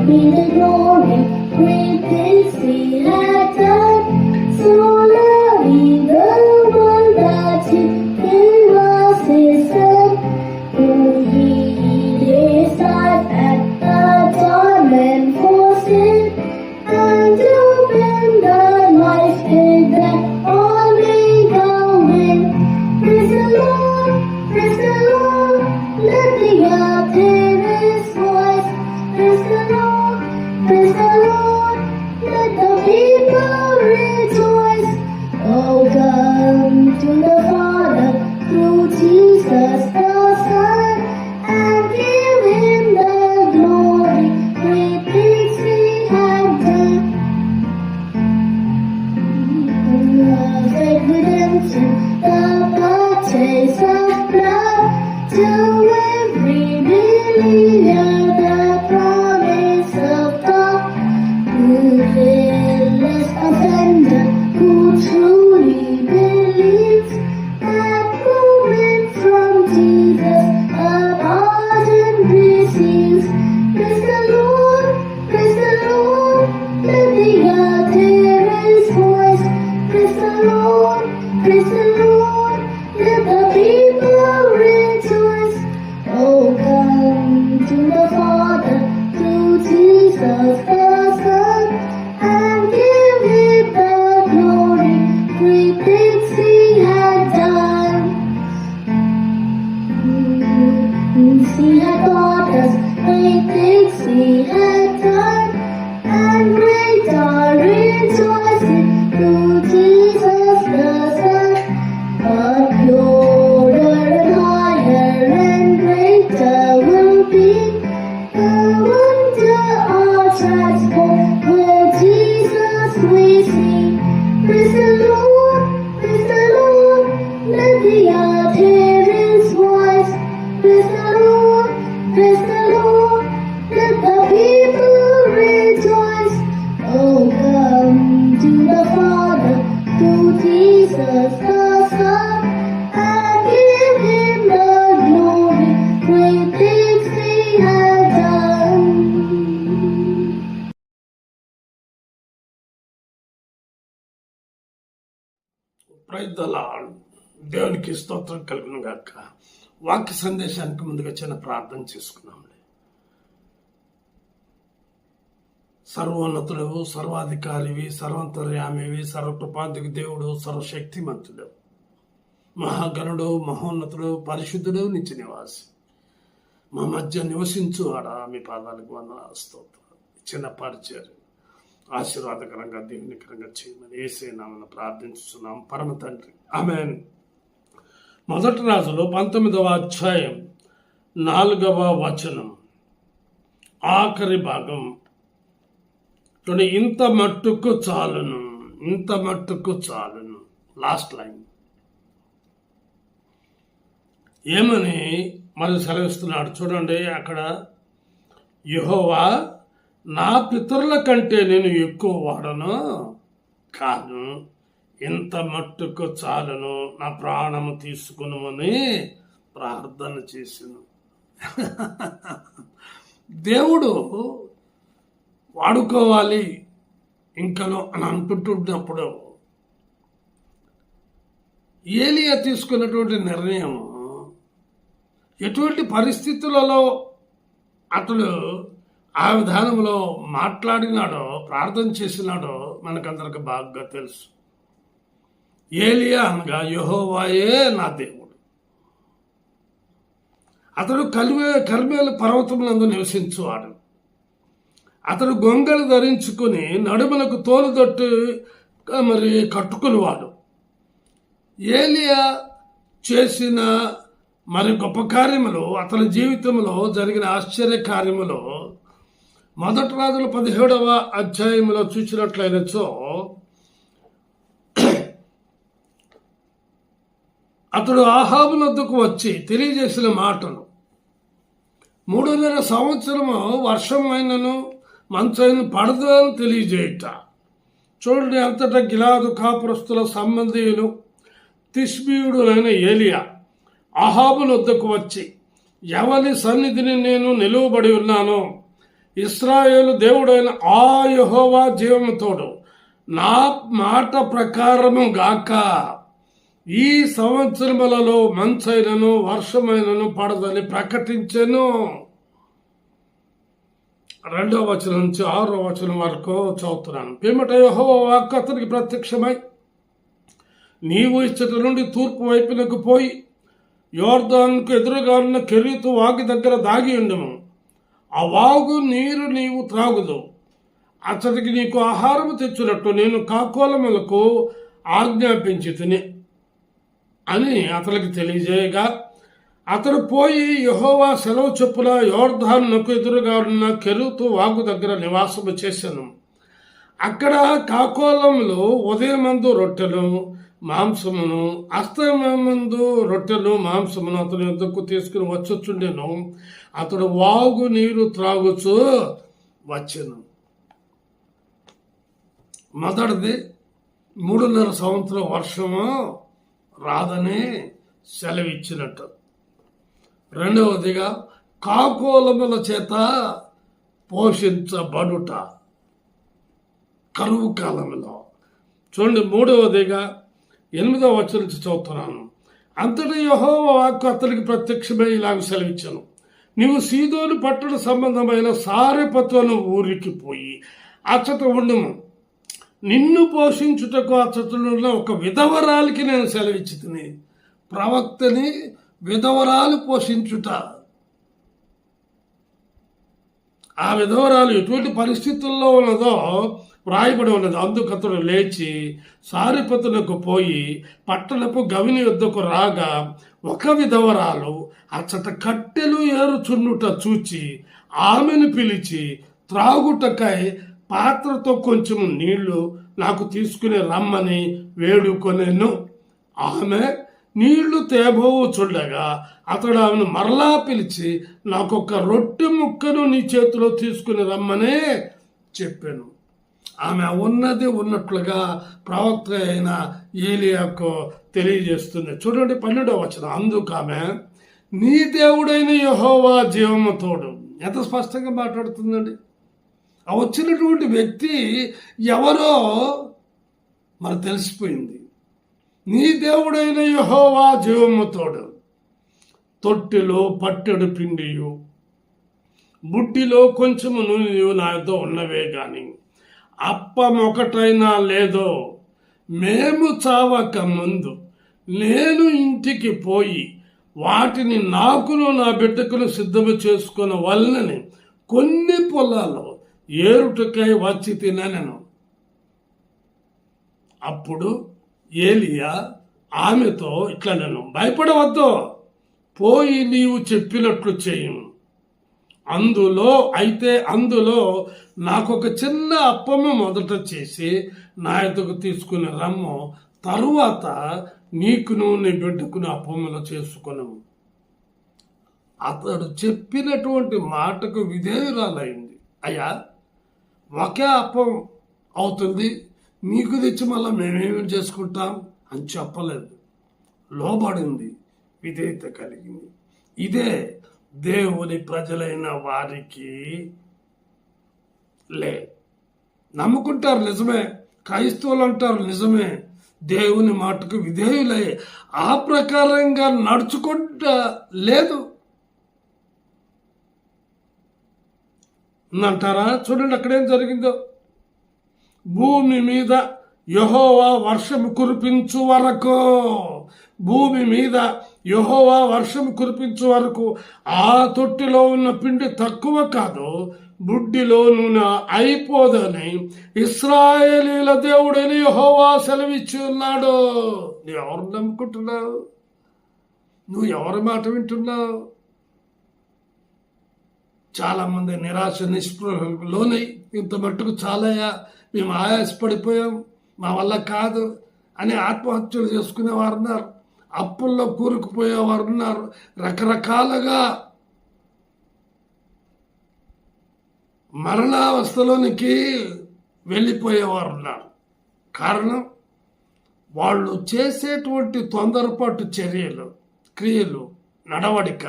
be the glory, great things He had done. So loving the world that He gave us His Son, who He His life at the atonement for sin, and open the life gate that all may come in. Praise the Lord, praise the Lord, let the earth hear His voice. Praise the Lord, praise the Lord, let the people rejoice. Oh, come to the Father through Jesus the Son, and give Him the glory, great things He had done. Perfect redemption, the purchase of blood, to every believer the promise of God, who fearless offender, who truly believes that moment from Jesus a pardon receives. Praise the Lord, praise the Lord, let the earth hear His voice. Praise the Lord, praise the Lord, let the people rejoice. Oh, come to the Father through Jesus the Son, and give Him the glory, great things He had done. He had taught us, great things He had done, and great our rejoicing through Jesus the Son. But purer and higher and greater will be the wonder of transport where Jesus we see. Praise the Lord, praise the Lord, let the earth hear His voice. Praise the Lord, praise the Lord, let the people rejoice. Oh, come to the Father through Jesus the Son, and give Him the glory, great things He had done. Praise the Lord. దేవునికి స్తోత్రం కలుగును గాక. వాక్య సందేశానికి ముందుగా చిన్న ప్రార్థన చేసుకున్నాం. సర్వోన్నతుడు, సర్వాధికారివి, సర్వంతర్యామివి, సర్వకృపాధికి దేవుడు, సర్వశక్తిమంతుడు, మహాగణుడు, మహోన్నతుడు, పరిశుద్ధుడు, నిత్య నివాసి, మా మధ్య నివసించు ఆడ మీ పాదాలకు వందనాలు, స్తోత్రం. చిన్న పరిచయం ఆశీర్వాదకరంగా దీవెనకరంగా చేయమని యేసే నామమున ప్రార్థించుతున్నాం పరమ తండ్రి, ఆమేన్. మొదటి రాజులు 19వ అధ్యాయం 4వ వచనం ఆఖరి భాగం. ఇంత మట్టుకు చాలును, ఇంత మట్టుకు చాలును. లాస్ట్ లైన్ ఏమని మరి సెలవిస్తున్నాడు చూడండి. అక్కడ యెహోవా, నా పితరుల కంటే నేను ఎక్కువ వాడను కాను, ఇంత మట్టుకు చాలును, నా ప్రాణము తీసుకునుమని ప్రార్థన చేసిను. దేవుడు వాడుకోవాలి ఇంకను అని అనుకుంటున్నప్పుడు ఏలియా తీసుకున్నటువంటి నిర్ణయం, ఎటువంటి పరిస్థితులలో అతడు ఆ విధానంలో మాట్లాడినాడో, ప్రార్థన చేసినాడో మనకందరికి బాగా తెలుసు. ఏలియా అనగా యెహోవాయే నా దేవుడు. అతడు కర్మేలు పర్వతములందు నివసించువాడు. అతడు గొంగలు ధరించుకుని నడుములకు తోలుదొట్టు మరి కట్టుకునివాడు. ఏలియా చేసిన మరి గొప్ప కార్యములు, అతని జీవితంలో జరిగిన ఆశ్చర్య కార్యములు మొదటి రాజుల 17వ అధ్యాయంలో చూసినట్లయినచో, అతడు ఆహాబు వద్దకు వచ్చి తెలియజేసిన మాటలు, 3.5 సంవత్సరము వర్షం అయినను మంచైన పడదు అని తెలియజేయట. చూడండి, అంతటా గిలాదు కాపురస్తుల సంబంధీయులు తిష్బీయుడునైన ఏలియా ఆహాబు వద్దకు వచ్చి, ఎవరి సన్నిధిని నేను నిలువబడి ఉన్నానో ఇశ్రాయేలు దేవుడైన ఆ యెహోవా జీవము తోడు నా మాట ప్రకారము గాక ఈ సంవత్సరములలో మంచైనను వర్షమైనను పడదని ప్రకటించెను. 2వ వచనం నుంచి 6వ వచనం వరకు చదువుతున్నాను. పిమ్మట యెహోవా వాక్కు అతనికి ప్రత్యక్షమై, నీవు ఇచ్చట నుండి తూర్పు వైపునకు పోయి యోర్దానుకు ఎదురుగా ఉన్న కెరీతు వాగు దగ్గర దాగి ఉండము. ఆ వాగు నీరు నీవు త్రాగుదు. అతడికి నీకు ఆహారం తెచ్చినట్టు నేను కాకోలములకు ఆజ్ఞాపించి తిని అని అతనికి తెలియజేయగా, అతడు పోయి యెహోవా సెలవు చొప్పున యోర్దానుకు ఎదురుగా ఉన్న కెరీతు వాగు దగ్గర నివాసము చేశాను. అక్కడ కాకోలంలో ఉదయమందు రొట్టెలు మాంసమును అస్తమయమందు రొట్టెలు మాంసమును అతని వద్దకు తీసుకుని వచ్చుచుండెను. అతడు వాగు నీరు త్రాగుచూ వచ్చెను. మొదటిది 3.5 సంవత్సరం వర్షము రాదని సెలవిచ్చినట్టు. రెండవదిగా కాకోలముల చేత పోషించబడుట కరువు కాలంలో. చూడండి, 3వదిగా 8వ వచనం నుంచి చదువుతున్నాను. అంతటి యెహోవా వాక్కు అతనికి ప్రత్యక్షమై ఇలాగ సెలవిచ్చాను, నీవు సీదోను పట్టణ సంబంధమైన సారెపతు అను ఊరికి పోయి అచ్చట ఉండుము. నిన్ను పోషించుటకు అచ్చటనున్న ఒక విధవరాలికి నేను సెలవిచ్చి తిని. ప్రవక్తని విధవరాలు పోషించుట. ఆ విధవరాలు ఎటువంటి పరిస్థితుల్లో ఉన్నదో వ్రాయబడి ఉన్నది. అందుకు అతడు లేచి సారెపతునకు పోయి పట్టణపు గవిని యొద్దకు రాగా ఒక విధవరాలు అచ్చట కట్టెలు ఏరుచున్నుట చూచి ఆమెను పిలిచి త్రాగుటకై పాత్రతో కొంచెం నీళ్లు నాకు తీసుకుని రమ్మని వేడుకొనెను. ఆమె నీళ్లు తేబోచుండగా అతడు ఆమెను మరలా పిలిచి నాకొక రొట్టె ముక్కను నీ చేతిలో తీసుకుని రమ్మనే చెప్పాను. ఆమె ఉన్నది ఉన్నట్లుగా ప్రవక్త అయిన ఏలియాకు తెలియజేస్తుంది. చూడండి, 12వ వచనం. అందుకు ఆమె, నీ దేవుడైన యెహోవా జీవము తోడు. ఎంత స్పష్టంగా మాట్లాడుతుందండి. ఆ వచ్చినటువంటి వ్యక్తి ఎవరో మరి తెలిసిపోయింది. నీ దేవుడైన యెహోవా జీవము తోడు. తొట్టెలో పట్టెడు పిండియు బుడ్డిలో కొంచెము నూనె నా యొద్ద ఉన్నవే గాని అప్పం ఒకటైనా లేదో. మేము చావక ముందు నేను ఇంటికి పోయి వాటిని నాకును నా బిడ్డకును సిద్ధము చేసుకున్న వలనని కొన్ని పొలాలు ఏరుటకై వచ్చి తినను. అప్పుడు ఏలియా ఆమెతో ఇట్లా, నేను భయపడవద్దు, పోయి నీవు చెప్పినట్లు చేయు. అందులో నాకొక చిన్న అప్పము మొదట చేసి నా యొద్దకు తీసుకుని రమ్ము. తరువాత నీకును నీ బిడ్డకును అప్పములో చేసుకును. అతడు చెప్పినటువంటి మాటకు విధేయురాలైంది. అయ్యా, ఒకే అప్పం అవుతుంది, మీకు తెచ్చి మళ్ళీ మేమేమి చేసుకుంటాం అని చెప్పలేదు. లోబడింది, విధేయత కలిగింది. ఇదే దేవుని ప్రజలైన వారికి నమ్ముకుంటారు, నిజమే. క్రైస్తవులు అంటారు, నిజమే. దేవుని మాటకు విధేయులై ఆ ప్రకారంగా నడుచుకుంటా లేదు అంటారా? చూడండి అక్కడేం జరిగిందో. భూమి మీద యెహోవా వర్షము కురిపించు వరకు, భూమి మీద యెహోవా వర్షం కురిపించే వరకు ఆ తొట్టిలో ఉన్న పిండి తక్కువ కాదు, బుడ్డిలో నూనె అయిపోదని ఇశ్రాయేలీల దేవుడని యెహోవా సెలవిచ్చి ఉన్నాడు. నువ్వు ఎవరు నమ్ముకుంటున్నావు? నువ్వు ఎవరి మాట వింటున్నావు? చాలా మంది నిరాశ నిస్పృహలకు లోనై ఇంత మట్టుకు చాలయ్యా, మేము ఆయాసపడిపోయాం, మా వల్ల కాదు అని ఆత్మహత్యలు చేసుకునేవారు ఉన్నారు, అప్పుల్లో కూరుకుపోయేవారు ఉన్నారు, రకరకాలుగా మరణావస్థలోనికి వెళ్ళిపోయేవారు ఉన్నారు. కారణం వాళ్ళు చేసేటువంటి తొందరపాటు చర్యలు, క్రియలు, నడవడిక,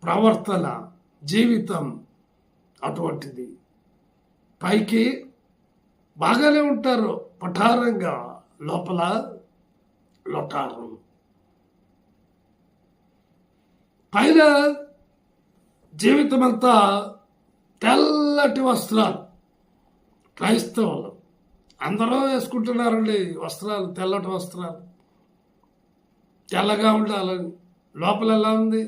ప్రవర్తన, జీవితం అటువంటిది. పైకి బాగానే ఉంటారు, పఠారంగా, లోపల లొటారం. పైన జీవితం అంతా తెల్లటి వస్త్రాలు. క్రైస్తవులు అందరూ వేసుకుంటున్నారండి వస్త్రాలు, తెల్లటి వస్త్రాలు, తెల్లగా ఉండాలని. లోపల ఎలా ఉంది?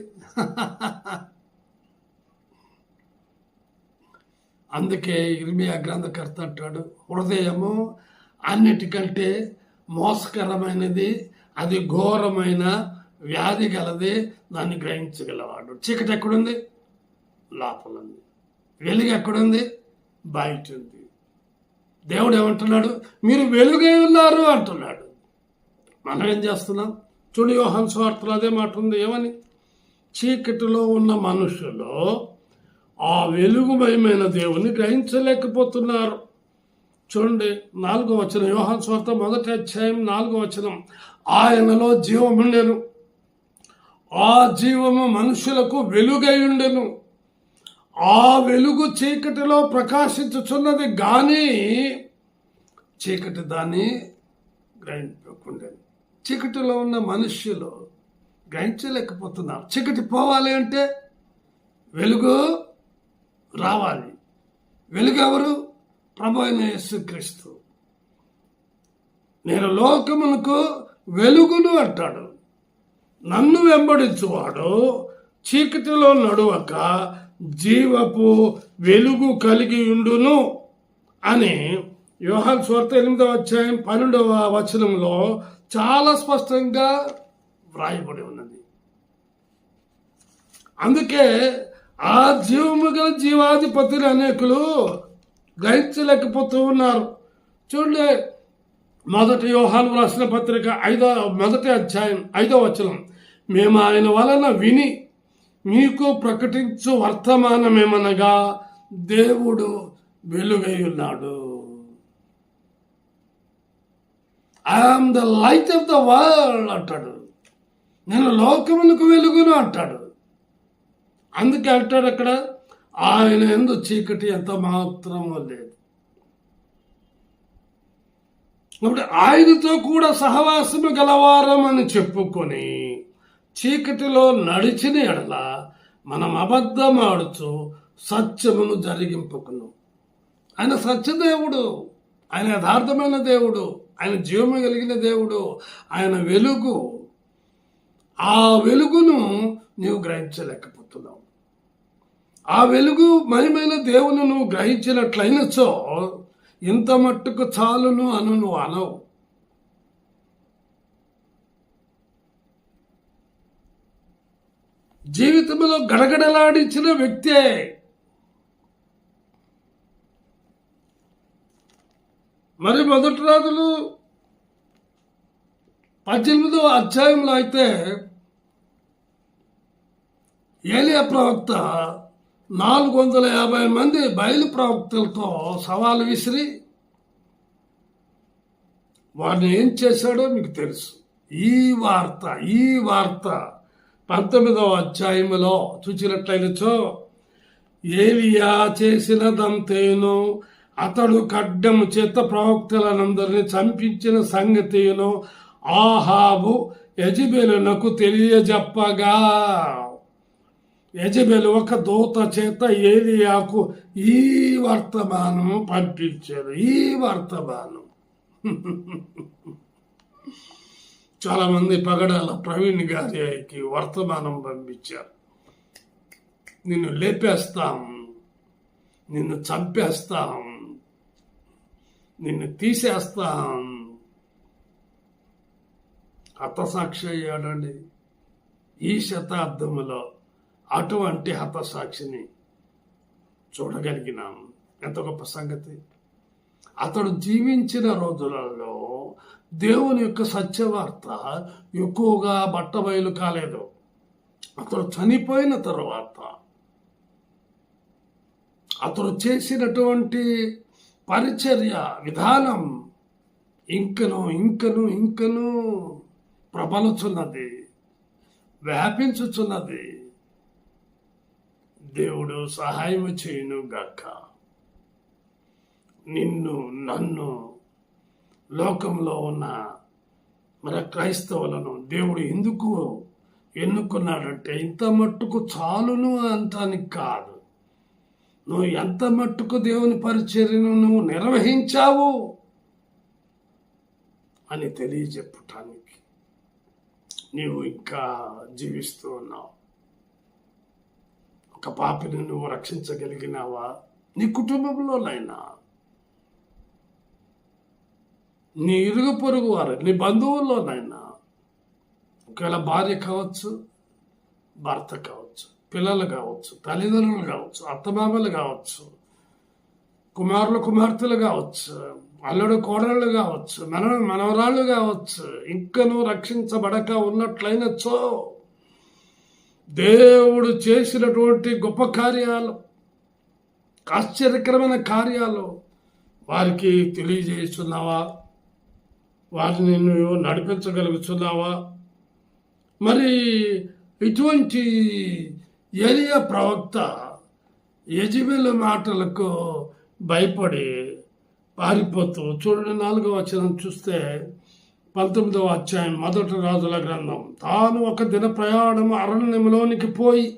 అందుకే ఇర్మియా గ్రంథకర్త అంటాడు, హృదయము అన్నిటికంటే మోసకరమైనది, అది ఘోరమైన వ్యాధి గలది, దాన్ని గ్రహించగలవాడు. చీకటి ఎక్కడుంది? లోపల ఉంది. వెలుగు ఎక్కడుంది? బయట ఉంది. దేవుడు ఏమంటున్నాడు? మీరు వెలుగై ఉన్నారు అంటున్నాడు. మనం ఏం చేస్తున్నాం? చూడు, యోహాను సువార్తలో అదే మాట ఉంది. ఏమని? చీకటిలో ఉన్న మనుషులు ఆ వెలుగుమయమైన దేవుని గ్రహించలేకపోతున్నారు. చూడండి 4వ వచనం, యోహాను సువార్త 1వ అధ్యాయం 4వ వచనం. ఆయనలో జీవముండెను, ఆ జీవము మనుషులకు వెలుగై ఉండెను, ఆ వెలుగు చీకటిలో ప్రకాశించుచున్నది గాని చీకటి దాన్ని గ్రహించకుండెను. చీకటిలో ఉన్న మనుష్యులు గ్రహించలేకపోతున్నారు. చీకటి పోవాలి అంటే వెలుగు రావాలి. వెలుగు ఎవరు? ప్రభు అయిన యేసుక్రీస్తు. నేను లోకమునకు వెలుగును అంటాడు. నన్ను వెంబడించువాడు చీకటిలో నడువక జీవపు వెలుగు కలిగి ఉండును అని యోహాను సువార్త 8వ అధ్యాయం 12వ వచనంలో చాలా స్పష్టంగా వ్రాయబడి ఉన్నది. అందుకే ఆ జీవము గల జీవాధిపతులు అనేకులు గ్రహించలేకపోతూ ఉన్నారు. చూడండి, 1 యోహాను రాసిన పత్రిక 1వ అధ్యాయం 5వ వచనం. మేము ఆయన వలన విని మీకు ప్రకటించు వర్తమానమేమనగా దేవుడు వెలుగై ఉన్నాడు. I am the light of the world అంటాడు. నేను లోకమునకు వెలుగును అంటాడు. అందుకే అంటాడు అక్కడ, ఆయన యందు చీకటి ఎంత మాత్రమూ లేదు. కాబట్టి ఆయనతో కూడా సహవాసము గలవారం అని చెప్పుకొని చీకటిలో నడిచిన ఎడల మనం అబద్ధమాడుచు సత్యమును జరిగింపుకును. ఆయన సత్యదేవుడు, ఆయన యథార్థమైన దేవుడు, ఆయన జీవము కలిగిన దేవుడు, ఆయన వెలుగు. ఆ వెలుగును నీవు గ్రహించలేకపోతున్నావు. ఆ వెలుగు మహిమైన దేవుని నువ్వు గ్రహించినట్లయినచో ఇంత మట్టుకు చాలును అను నువ్వు అనవు. జీవితంలో గడగడలాడించిన వ్యక్తే. మరి 1 రాజులు 18వ అధ్యాయంలో అయితే ఏలియా ప్రవక్త 450 మంది బయలు ప్రవక్తలతో సవాలు విసిరి వారిని ఏం చేశాడో మీకు తెలుసు. ఈ వార్త 19వ అధ్యాయంలో చూచినట్లయినచో, ఏలియా చేసినదంతేను, అతడు ఖడ్గము చేత ప్రవక్తలనందరినీ చంపించిన సంగతిను ఆహాబు యెజెబెలునకు తెలియజెప్పగా, యెజెబెలు ఒక దూత చేత ఏలియాకు ఈ వర్తమానము పంపించాడు. ఈ వర్తమానం చాలా మంది పగడాల ప్రవీణ్ గారికి వర్తమానం పంపించారు. నిన్ను లేపేస్తాం, నిన్ను చంపేస్తాం, నిన్ను తీసేస్తాం. హతసాక్షి అయ్యాడండి. ఈ శతాబ్దంలో అటువంటి హతసాక్షిని చూడగలిగినాం. ఎంత గొప్ప సంగతి! అతడు జీవించిన రోజులలో దేవుని యొక్క సత్యవార్త ఎక్కువగా బట్టబయలు కాలేదు. అతడు చనిపోయిన తరువాత అతడు చేసినటువంటి పరిచర్య విధానం ఇంకను ప్రబలుచున్నది, వ్యాపించుచున్నది. దేవుడు సహాయం చేయును గాక. నిన్ను నన్ను లోకంలో ఉన్న మన క్రైస్తవులను దేవుడు ఎందుకు ఎన్నుకున్నాడంటే ఇంత మట్టుకు చాలును అంటానికి కాదు, నువ్వు ఎంత మట్టుకు దేవుని పరిచర్యను నువ్వు నిర్వహించావు అని తెలియజెప్పటానికి నీవు ఇంకా జీవిస్తూ ఉన్నావు. ఒక పాపిని నువ్వు రక్షించగలిగినావా? నీ కుటుంబంలోనైనా, నీ ఇరుగు పొరుగు వారు, నీ బంధువుల్లోనైనా, ఒకవేళ భార్య కావచ్చు, భర్త కావచ్చు, పిల్లలు కావచ్చు, తల్లిదండ్రులు కావచ్చు, అత్తమామలు కావచ్చు, కుమారులు కుమార్తెలు కావచ్చు, అల్లుడు కోడళ్ళు కావచ్చు, మనవరాళ్ళు కావచ్చు, ఇంకా నువ్వు రక్షించబడక ఉన్నట్లయినచో దేవుడు చేసినటువంటి గొప్ప కార్యాలు, ఆశ్చర్యకరమైన కార్యాలు వారికి తెలియజేస్తున్నావా? వారిని నువ్వు నడిపించగలుగుతున్నావా? మరి ఇటువంటి ఎలియా ప్రవక్త యెజెబెలు మాటలకు భయపడి పారిపోతూ, చూడండి 4వ వచనం చూస్తే 19వ అధ్యాయం 1 రాజుల గ్రంథం. తాను ఒక దిన ప్రయాణం అరణ్యంలోనికి పోయి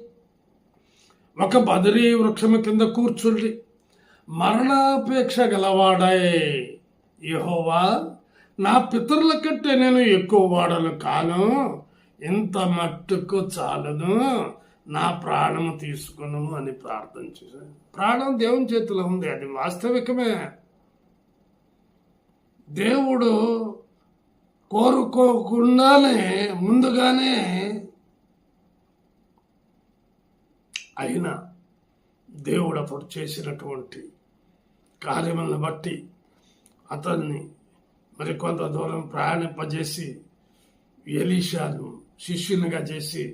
ఒక బదరీ వృక్షము కింద కూర్చుండి మరణాపేక్ష గలవాడై, యెహోవా, నా పితరుల కంటే నేను ఎక్కువ వాడను కాను, ఇంత మట్టుకు చాలును, నా ప్రాణము తీసుకును అని ప్రార్థన చేశాను. ప్రాణం దేవుని చేతిలో ఉంది, అది వాస్తవికమే. దేవుడు కోరుకోకుండానే ముందుగానే అయినా దేవుడు అప్పుడు చేసినటువంటి కార్యములను బట్టి అతన్ని మరి కొంత దూరం ప్రయాణింపజేసి ఎలీషాను శిష్యునిగా చేసి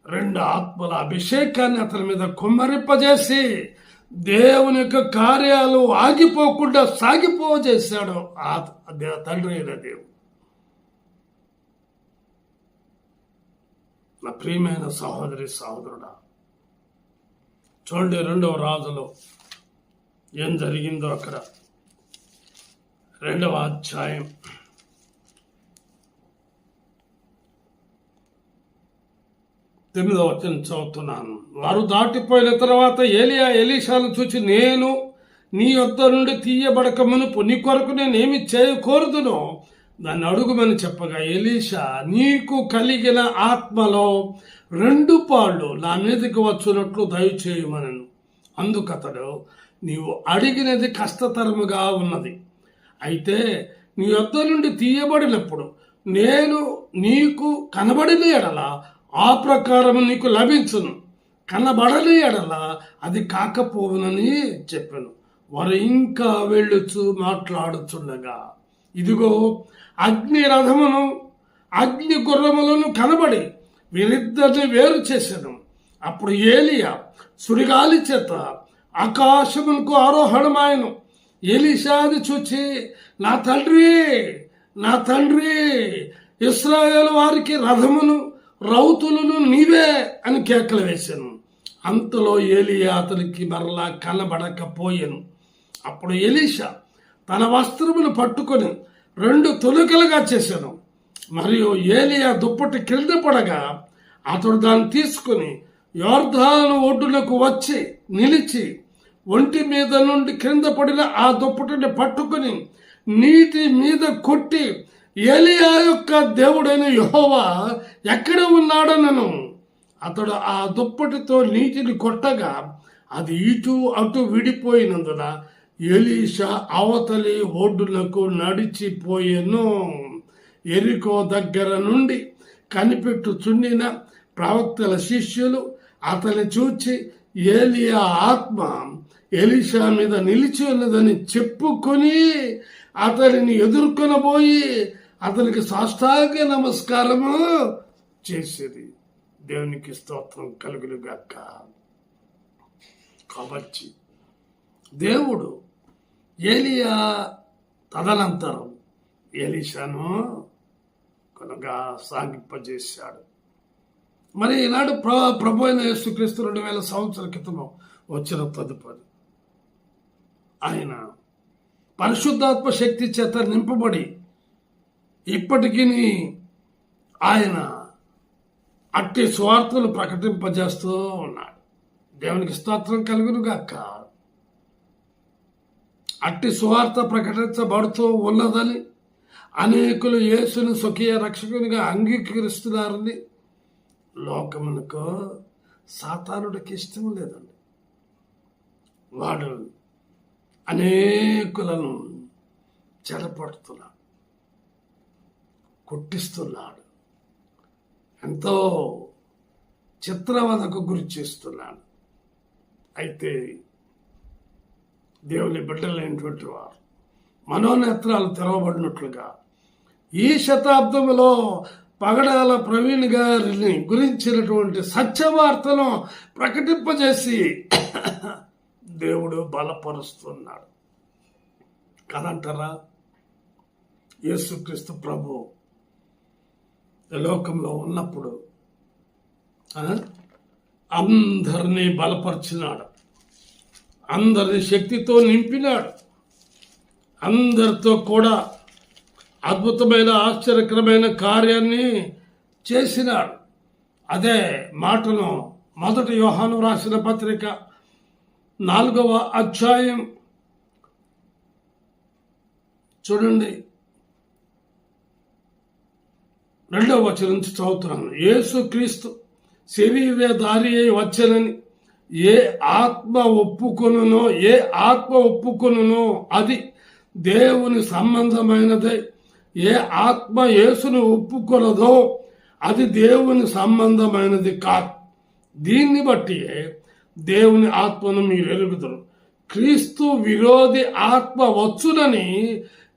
2 ఆత్మల అభిషేకాన్ని అతని మీద కుమ్మరింపజేసి దేవుని యొక్క కార్యాలు ఆగిపోకుండా సాగిపోజేశాడు ఆ తండ్రి అయిన దేవుడు. నా ప్రియమైన సహోదరి సహోదరుడా, చూడండి 2వ రాజులో ఏం జరిగిందో అక్కడ 2వ అధ్యాయం 9వ వచనం చదువుతున్నాను. వారు దాటిపోయిన తర్వాత ఏలియా ఎలీషాను చూచి, నేను నీ యొద్ద నుండి తీయబడక మునుపు నీ కొరకు నేనేమి చేయకూడదునో దాన్ని అడుగుమని చెప్పగా, ఎలీషా, నీకు కలిగిన ఆత్మలో 2 పాళ్ళు నా మీదకి వచ్చునట్లు దయచేయమనను. అందుకతడు, నీవు అడిగినది కష్టతరముగా ఉన్నది, అయితే నీ యొద్ద నుండి తీయబడినప్పుడు నేను నీకు కనబడిన ఎడల ఆ ప్రకారం నీకు లభించును, కనబడని ఎడల అది కాకపోవునని చెప్పాను. వారు ఇంకా వెళ్ళుచు మాట్లాడుచుండగా, ఇదిగో అగ్ని రథమును అగ్ని గుర్రములను కనబడి వీరిద్దరిని వేరు చేశాను. అప్పుడు ఏలియా సుడిగాలి చేత ఆకాశమునకు ఆరోహణమాయను. ఎలీషాని చూచి, నా తండ్రి, ఇశ్రాయేలు వారికి రథమును రౌతులను నీవే అని కేకలు వేశాను. అంతలో ఏలియా అతనికి మరలా కనబడకపోయాను. అప్పుడు ఎలీషా తన వస్త్రమును పట్టుకొని 2 తునకలుగా చేశాను. మరియు ఏలియా దుప్పటి కింద పడగా అతడు దాన్ని తీసుకుని యోర్దాను ఒడ్డునకు వచ్చి నిలిచి ఒంటి మీద నుండి క్రింద పడిన ఆ దుప్పటిని పట్టుకుని నీటి మీద కొట్టి, ఏలియా యొక్క దేవుడైన యెహోవా ఎక్కడ ఉన్నాడనను. అతడు ఆ దుప్పటితో నీటిని కొట్టగా అది ఇటు అటు విడిపోయినందున ఎలీషా అవతలి ఒడ్డునకు నడిచిపోయెను. యెరికో దగ్గర నుండి కనిపెట్టుచుండిన ప్రవక్తల శిష్యులు అతని చూచి, ఏలియా ఆత్మ ఎలీషా మీద నిలిచి ఉన్నదని చెప్పుకొని అతనిని ఎదుర్కొనబోయి అతనికి సాష్టాంగ నమస్కారము చేసేది. దేవునికి స్తోత్రం కలుగునుగాక. కాబట్టి దేవుడు ఏలియా తదనంతరం ఎలీషాను కొనగా సాగింపజేశాడు. మరి ఈనాడు ప్రభు అయిన యేసుక్రీస్తు 2000 సంవత్సరాల క్రితం వచ్చిన తదుపరి ఆయన పరిశుద్ధాత్మ శక్తి చేత నింపబడి ఇప్పటికీ ఆయన అట్టి సువార్తలు ప్రకటింపజేస్తూ ఉన్నాడు. దేవునికి స్తోత్రం కలుగును గాక. అట్టి సువార్త ప్రకటించబడుతూ ఉన్నదని అనేకులు యేసును స్వకీయ రక్షకునిగా అంగీకరిస్తున్నారని లోకమునకు సాతానుడికి ఇష్టం లేదండి. వాడు అనేకులను చెరపడుతున్నాడు, కొట్టిస్తున్నాడు, ఎంతో చిత్రవదకు గురి చేస్తున్నాడు. అయితే దేవుని బిడ్డలైనటువంటి వారు మనోనేత్రాలు తెరవబడినట్లుగా ఈ శతాబ్దంలో పగడాల ప్రవీణ్ గారిని గురించినటువంటి సత్యవార్తను ప్రకటింపజేసి దేవుడు బలపరుస్తున్నాడు కదంటారా. యేసుక్రీస్తు ప్రభు లోకంలో ఉన్నప్పుడు అందరినీ బలపరిచినాడు, అందరిని శక్తితో నింపినాడు, అందరితో కూడా అద్భుతమైన ఆశ్చర్యకరమైన కార్యాన్ని చేసినాడు. అదే మాటను 1 యోహాను రాసిన పత్రిక 4వ అధ్యాయం చూడండి, 2వ వచనం నుంచి చదువుతున్నాను. యేసు క్రీస్తు శరీరధారి అయి వచ్చనని ఏ ఆత్మ ఒప్పుకొనునో అది దేవుని సంబంధమైనదే. ఏ ఆత్మ యేసును ఒప్పుకొనదో అది దేవుని సంబంధమైనది కాదు. దీన్ని బట్టి దేవుని ఆత్మను మీరు ఎరుగుదురు. క్రీస్తు విరోధి ఆత్మ వచ్చునని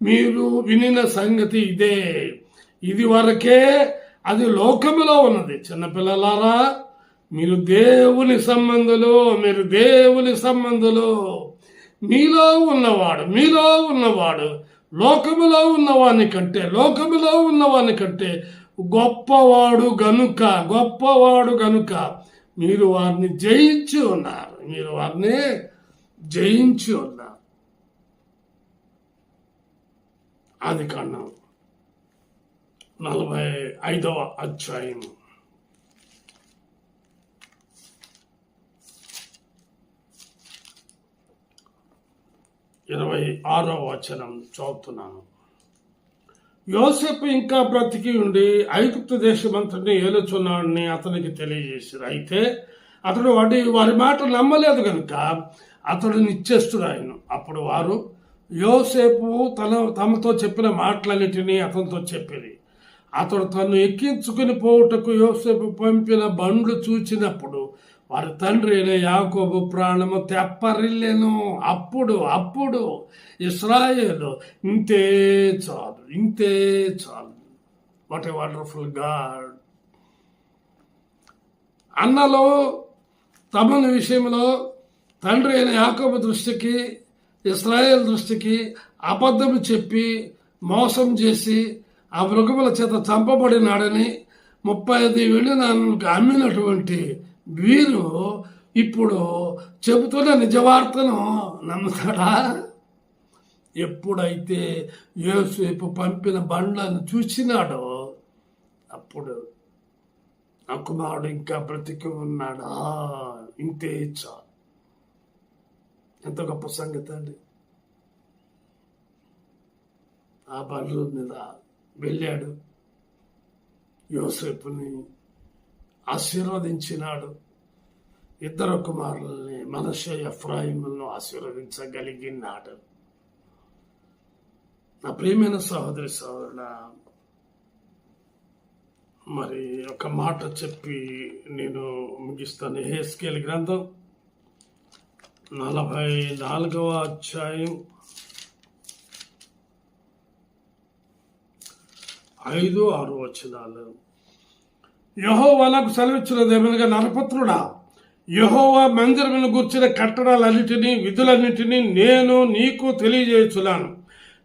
మీరు వినిన సంగతి ఇదే. ఇది వరకే అది లోకములో ఉన్నది. చిన్నపిల్లలారా, మీరు దేవుని సంబంధులు. మీలో ఉన్నవాడు లోకములో ఉన్నవాని కంటే గొప్పవాడు గనుక మీరు వారిని జయించి ఉన్నారు. ఆదికాండం 45వ అధ్యాయం 26వ వచనం చదువుతున్నాను. యోసేపు ఇంకా బ్రతికి ఉండి ఐగుప్తు దేశమంతటిని ఏలుచున్నాడని అతనికి తెలియజేశారు. అయితే అతడు వారి మాట నమ్మలేదు కనుక అతడిని ఇచ్చేస్తున్నాడు. అప్పుడు వారు యోసేపు తమతో చెప్పిన మాటలన్నిటినీ అతనితో చెప్పిరి. అతడు తను ఎక్కించుకుని పోవుటకు యోసేపు పంపిన బండ్లు చూచినప్పుడు వారి తండ్రి అయిన యాకోబు ప్రాణము తెప్పరిల్లెను. అప్పుడు ఇశ్రాయేలు ఇంతే చాలు. What a wonderful God. అన్నలో తమని విషయంలో తండ్రి అయిన యాకోబు దృష్టికి, ఇశ్రాయేల్ దృష్టికి అబద్ధము చెప్పి మోసం చేసి ఆ మృగముల చేత చంపబడినాడని 35 వెండి నాణాలకు అమ్మినటువంటి వీరు ఇప్పుడు చెబుతున్న నిజవార్తను నమ్ముతాడా? ఎప్పుడైతే యోసేపు పంపిన బండ్లను చూసినాడో అప్పుడు ఆ కుమారుడు ఇంకా బ్రతికి ఉన్నాడా, ఇంతే చాలు. ఎంత గొప్ప సంగతి అండి. ఆ బండ్ల మీద వెళ్ళాడు, యోసేపుని ఆశీర్వదించినాడు. 2 కుమారులని మనష్షే ఎఫ్రాయిములను ఆశీర్వదించగలిగినాడు. నా ప్రియమైన సహోదరి సహోదరుడా, మరి ఒక మాట చెప్పి నేను ముగిస్తాను. యెహెజ్కేలు గ్రంథం 44వ అధ్యాయం 5-6 వచనాలు. యెహోవా నాకు సెలవిచ్చినదేమనగా, నరపుత్రుడా, యెహోవా మందిరమును గూర్చిన కట్టడాలన్నిటినీ విధులన్నిటినీ నేను నీకు తెలియజేయుచున్నాను.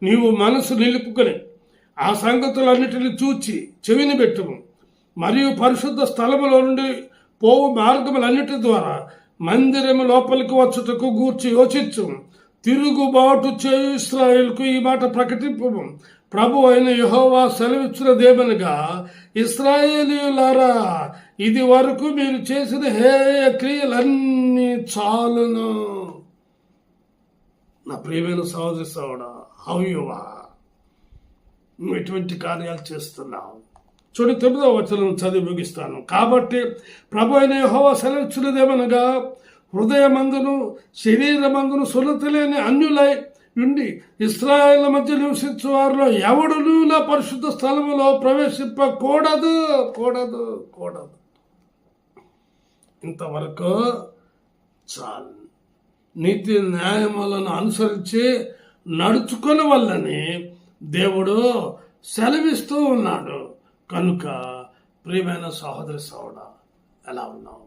నీవు మనసు నిలుపుకొని ఆ సంగతులన్నిటిని చూచి చెవిని పెట్టుము. మరియు పరిశుద్ధ స్థలములో నుండి పోవు మార్గములన్నిటి ద్వారా మందిరము లోపలికి వచ్చుటకు గూర్చి యోచించు. తిరుగుబాటు చేయు ఇశ్రాయేలుకు ఈ మాట ప్రకటింపు. ప్రభు అయిన యెహోవా సెలవిచ్చినదేమనగా, ఇశ్రాయేలీయులారా, ఇది వరకు మీరు చేసిన హేయ క్రియలన్నీ చాలును. నా ప్రియమైన సహోదరి సోదరుడా, హౌయువా, నువ్వు ఎటువంటి కార్యాలు చేస్తున్నావు? చూడు, 9వ వచనం చదివి ముగిస్తాను. కాబట్టి ప్రభు అయిన యెహోవా సెలవిచ్చినదేమనగా, హృదయమందును శరీరమందును సున్నతి లేని అన్యులై ఉండి ఇశ్రాయేలు మధ్య నివసించు వారిలో ఎవడును నా పరిశుద్ధ స్థలములో ప్రవేశింపకూడదు. కూడదు కూడదు ఇంతవరకు చాలు. నీతి న్యాయములను అనుసరించి నడుచుకుని వల్లని దేవుడు సెలవిస్తూ ఉన్నాడు. కనుక ప్రియమైన సహోదరి సోదరుడా, ఎలా ఉన్నావు?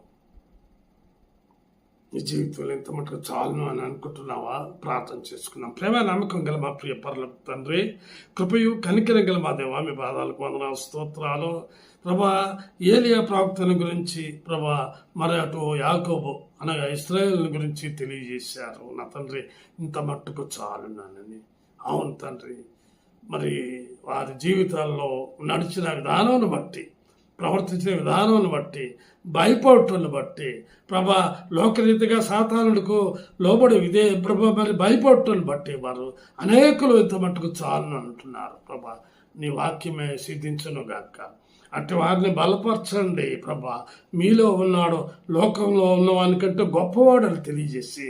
నీ జీవితంలో ఇంత మటుకు చాలును అని అనుకుంటున్నావా? ప్రార్థన చేసుకున్నాం. ప్రేమ నమ్మకం గల మా ప్రియ పరలోక తండ్రి, కృపయు కనికరం గల మా దేవా, మీ పాదాలకు వందనాలు, స్తోత్రాలు. ప్రభా, ఏలియా ప్రవక్తల గురించి ప్రభా, మరి అటు యాకోబు అనగా ఇశ్రాయేలు గురించి తెలియజేశారు. నా తండ్రి, ఇంత మట్టుకు చాలున్నానని. అవును తండ్రి, మరి వారి జీవితాల్లో నడిచిన విధానాన్ని బట్టి, ప్రవర్తించిన విధానాన్ని బట్టి, భయపడటాన్ని బట్టి ప్రభా, లోకరీతిగా సాతానుడికి లోబడి ఇదే ప్రభా, మరి భయపడటాన్ని బట్టి వారు అనేకులు ఇంత మట్టుకు చాలని అంటున్నారు. ప్రభా, నీ వాక్యమే సిద్ధించును గాక. అటు వారిని బలపరచండి ప్రభా. మీలో ఉన్నాడు, లోకంలో ఉన్నవానికంటే గొప్పవాడని తెలియజేసి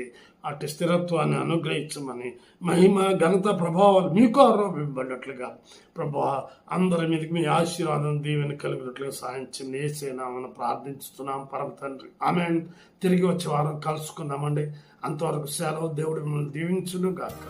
అటు స్థిరత్వాన్ని అనుగ్రహించమని, మహిమ ఘనత ప్రభావాలు మీకు ఆరోపింపబడినట్లుగా ప్రభా, అందరి మీదకి మీ ఆశీర్వాదం దీవెన కలిగినట్లుగా సాధించి నేసేనామని ప్రార్థించుతున్నాం పరమ తండ్రి. ఆమేన్. తిరిగి వచ్చే వారం కలుసుకుందామండి. అంతవరకు సెలవు. దేవుడు మిమ్మల్ని దీవించును గాక.